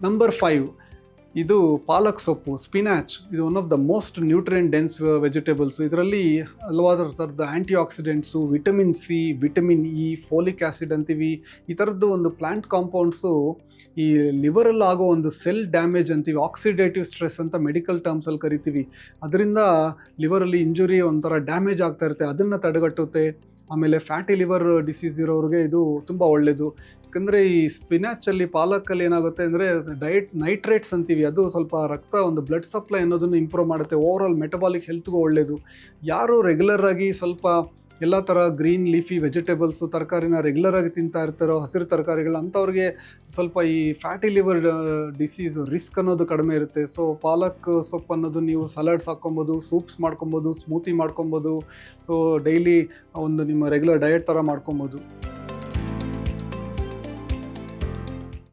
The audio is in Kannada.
ನಂಬರ್ 5 ಇದು ಪಾಲಕ್ ಸೊಪ್ಪು, ಸ್ಪಿನಾಚ್. ಇದು one of the most nutrient dense vegetables. ಇದರಲ್ಲಿ ಹಲವಾರು ಥರದ antioxidants, vitamin C, vitamin E, folic acid ಅಂತೀವಿ. ಈ ಥರದ್ದು ಒಂದು ಪ್ಲ್ಯಾಂಟ್ ಕಾಂಪೌಂಡ್ಸು ಈ ಲಿವರಲ್ಲಿ ಆಗೋ ಒಂದು ಸೆಲ್ ಡ್ಯಾಮೇಜ್ ಅಂತೀವಿ, ಆಕ್ಸಿಡೇಟಿವ್ ಸ್ಟ್ರೆಸ್ ಅಂತ ಮೆಡಿಕಲ್ ಟರ್ಮ್ಸಲ್ಲಿ ಕರಿತೀವಿ. ಅದರಿಂದ ಲಿವರಲ್ಲಿ ಇಂಜುರಿ ಒಂಥರ ಡ್ಯಾಮೇಜ್ ಆಗ್ತಾ ಇರುತ್ತೆ, ಅದನ್ನು ತಡೆಗಟ್ಟುತ್ತೆ. ಆಮೇಲೆ ಫ್ಯಾಟಿ ಲಿವರ್ ಡಿಸೀಸ್ ಇರೋರಿಗೆ ಇದು ತುಂಬ ಒಳ್ಳೆಯದು. ಯಾಕಂದರೆ ಈ ಸ್ಪಿನಾಚಲ್ಲಿ, ಪಾಲಕಲ್ಲಿ ಏನಾಗುತ್ತೆ ಅಂದರೆ ನೈಟ್ರೇಟ್ಸ್ ಅಂತೀವಿ, ಅದು ಸ್ವಲ್ಪ ಒಂದು ಬ್ಲಡ್ ಸಪ್ಲೈ ಅನ್ನೋದನ್ನು ಇಂಪ್ರೂವ್ ಮಾಡುತ್ತೆ. ಓವರಾಲ್ ಮೆಟಬಾಲಿಕ್ ಹೆಲ್ತ್ಗೂ ಒಳ್ಳೆಯದು. ಯಾರು ರೆಗ್ಯುಲರಾಗಿ ಸ್ವಲ್ಪ ಎಲ್ಲ ಥರ ಗ್ರೀನ್ ಲೀಫಿ ವೆಜಿಟೇಬಲ್ಸು, ತರಕಾರಿನ ರೆಗ್ಯುಲರಾಗಿ ತಿಂತಾ ಇರ್ತಾರೋ, ಹಸಿರು ತರಕಾರಿಗಳು, ಅಂಥವ್ರಿಗೆ ಸ್ವಲ್ಪ ಈ ಫ್ಯಾಟಿ ಲಿವರ್ ಡಿಸೀಸ್ ರಿಸ್ಕ್ ಅನ್ನೋದು ಕಡಿಮೆ ಇರುತ್ತೆ. ಸೊ ಪಾಲಕ್ ಸೊಪ್ಪು ಅನ್ನೋದು ನೀವು ಸಲಾಡ್ಸ್ ಹಾಕ್ಕೊಬೋದು, ಸೂಪ್ಸ್ ಮಾಡ್ಕೊಬೋದು, ಸ್ಮೂತಿ ಮಾಡ್ಕೊಬೋದು. ಸೊ ಡೈಲಿ ಒಂದು ನಿಮ್ಮ ರೆಗ್ಯುಲರ್ ಡಯಟ್ ಥರ ಮಾಡ್ಕೊಬೋದು.